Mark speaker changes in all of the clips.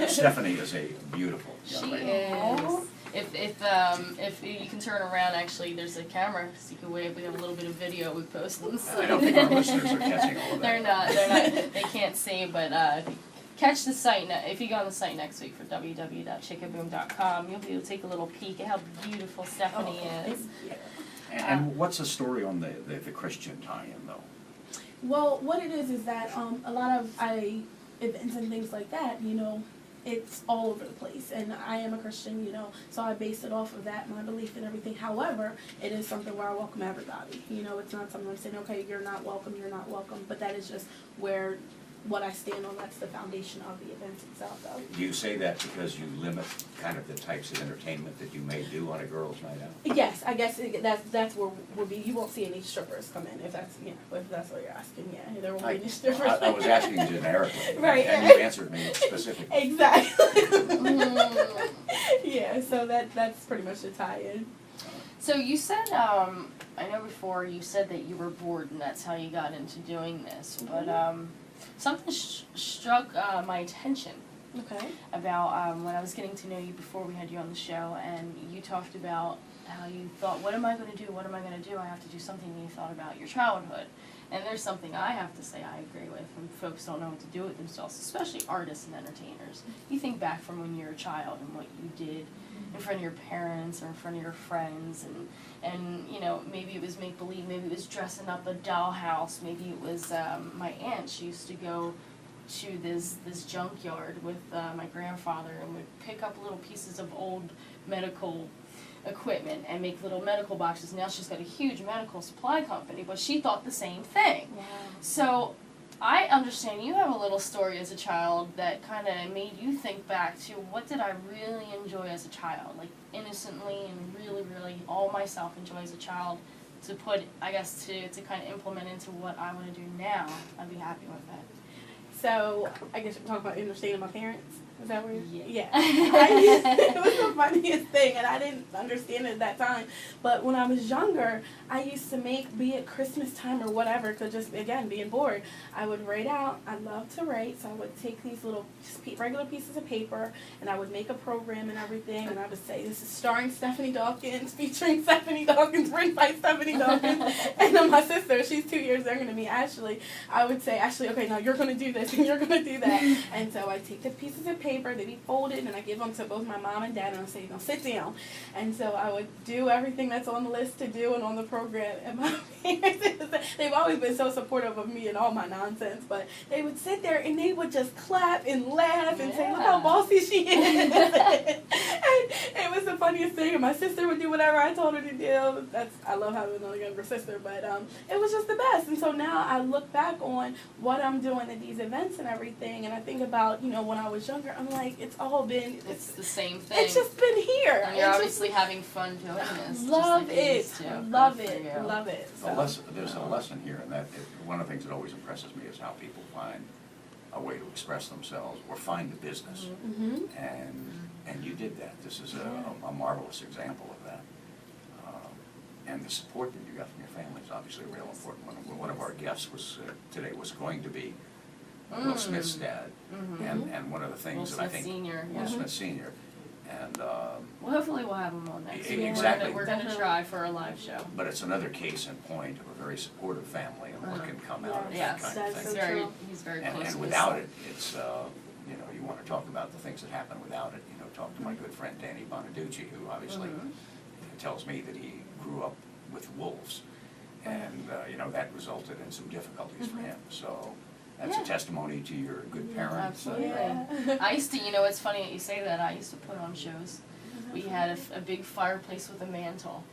Speaker 1: Stephanie is a beautiful young lady.
Speaker 2: She is. If you can turn around, actually, there's a camera, so you can wave. We have a little bit of video we post on the site.
Speaker 1: I don't think our listeners are catching all of that.
Speaker 2: They're not, they can't see, but catch the site, if you go on the site next week for www.chickaboom.com, you'll be able to take a little peek at how beautiful Stephanie is.
Speaker 1: And what's the story on the Christian tie-in, though?
Speaker 3: Well, what it is that a lot of events and things like that, you know, it's all over the place. And I am a Christian, you know, so I base it off of that, my belief and everything. However, it is something where I welcome everybody. You know, it's not something I'm saying, okay, you're not welcome, but that is just where what I stand on. That's the foundation of the event itself, though.
Speaker 1: Do you say that because you limit kind of the types of entertainment that you may do on a girls' night out?
Speaker 3: Yes, I guess that's where we'll be. You won't see any strippers come in if that's if that's what you're asking. Yeah, there won't be any strippers.
Speaker 1: I was asking generically,
Speaker 3: right?
Speaker 1: And you answered me specifically.
Speaker 3: Exactly. Yeah, so that's pretty much the tie-in.
Speaker 2: So you said, I know before you said that you were bored and that's how you got into doing this, but something struck my attention.
Speaker 3: Okay.
Speaker 2: About when I was getting to know you before we had you on the show, and you talked about how you thought, what am I going to do, what am I going to do, I have to do something, and you thought about your childhood. And there's something I have to say I agree with, when folks don't know what to do with themselves, especially artists and entertainers. You think back from when you were a child and what you did in front of your parents or in front of your friends, and you know, maybe it was make-believe, maybe it was dressing up a dollhouse, maybe it was, my aunt, she used to go to this junkyard with my grandfather and would pick up little pieces of old medical equipment and make little medical boxes. Now she's got a huge medical supply company, but she thought the same thing.
Speaker 3: Wow.
Speaker 2: So I understand you have a little story as a child that kind of made you think back to what did I really enjoy as a child, like innocently and really, really all myself enjoy as a child, to put, I guess, to kind of implement into what I want to do now. I'd be happy with that.
Speaker 3: So, I guess you're talking about understanding my parents? Is that what you're...
Speaker 2: Yeah.
Speaker 3: It was the funniest thing, and I didn't understand it at that time. But when I was younger, I used to make, be it Christmas time or whatever, because just, again, being bored, I would write out, I love to write, so I would take these little regular pieces of paper, and I would make a program and everything, and I would say, this is starring Stephanie Dawkins, featuring Stephanie Dawkins, written by Stephanie Dawkins, and then my sister, she's 2 years younger than me, Ashley, I would say, Ashley, okay, now you're going to do this, and you're going to do that. And so I take the pieces of paper, they be folded, and I give them to both my mom and dad, and I say, now sit down. And so I would do everything that's on the list to do and on the program. And my parents, they've always been so supportive of me and all my nonsense, but they would sit there and they would just clap and laugh and say, look how bossy she is. And it was the funniest thing. And my sister would do whatever I told her to do. I love having a younger sister, but it was just the best. And so now I look back on what I'm doing at these events and everything, and I think about, you know, when I was younger, I'm like, it's all been...
Speaker 2: It's the same thing.
Speaker 3: It's just been here.
Speaker 2: And you're obviously having fun doing this.
Speaker 3: Love it. Love it.
Speaker 1: So. There's a lesson here, and that one of the things that always impresses me is how people find a way to express themselves or find a business.
Speaker 3: Mm-hmm.
Speaker 1: And you did that. This is a marvelous example of that. And the support that you got from your family is obviously real important. One of our guests today was going to be Will Smith's dad, and one of the things
Speaker 2: Will
Speaker 1: that I
Speaker 2: Smith
Speaker 1: think
Speaker 2: Sr.,
Speaker 1: Will Smith Sr. And
Speaker 2: well, hopefully we'll have him on next week.
Speaker 1: Exactly.
Speaker 2: We're gonna try for a live show.
Speaker 1: But it's another case in point of a very supportive family and what can come out of that
Speaker 2: Yes,
Speaker 1: kind of
Speaker 3: that's
Speaker 1: thing.
Speaker 3: so
Speaker 2: He's very close.
Speaker 1: And without it, it's you know, you want to talk about the things that happen without it. You know, talk to my good friend Danny Bonaducci, who obviously tells me that he grew up with wolves, and you know, that resulted in some difficulties for him. So that's a testimony to your good parents.
Speaker 2: Absolutely. I used to, you know, it's funny that you say that. I used to put on shows. We had a big fireplace with a mantle,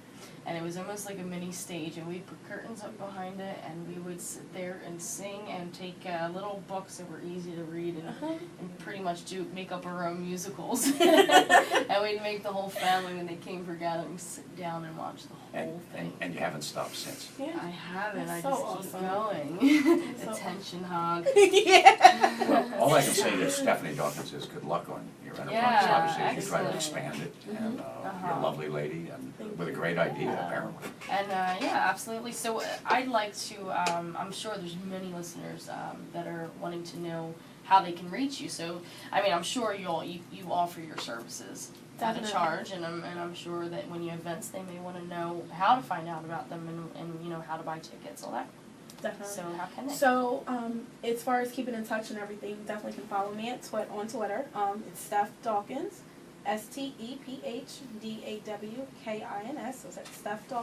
Speaker 2: and it was almost like a mini stage, and we'd put curtains up behind it, and we would sit there and sing and take little books that were easy to read and pretty much make up our own musicals. And we'd make the whole family, when they came for gatherings, sit down and watch the whole thing.
Speaker 1: And you haven't stopped since.
Speaker 3: Yeah.
Speaker 2: I haven't.
Speaker 3: That's
Speaker 2: I
Speaker 3: so
Speaker 2: just
Speaker 3: awesome.
Speaker 2: keep going.
Speaker 3: So
Speaker 2: Attention hog.
Speaker 3: Yeah.
Speaker 1: Well, all I can say to Stephanie Dawkins is good luck on your enterprise.
Speaker 2: Yeah,
Speaker 1: Obviously, as you try to
Speaker 2: excellent.
Speaker 1: expand it, and you're a lovely lady and with a great idea, apparently.
Speaker 2: And yeah, absolutely. So I'd like to, I'm sure there's many listeners that are wanting to know how they can reach you. So, I mean, I'm sure you offer your services at a
Speaker 3: Definitely.
Speaker 2: charge, and I'm sure that when you have events, they may want to know how to find out about them and you know, how to buy tickets, all that.
Speaker 3: Definitely.
Speaker 2: So how can they?
Speaker 3: So, as far as keeping in touch and everything, definitely can follow me on Twitter. It's Steph Dawkins, STEPHDAWKINS. So it's Steph Dawkins.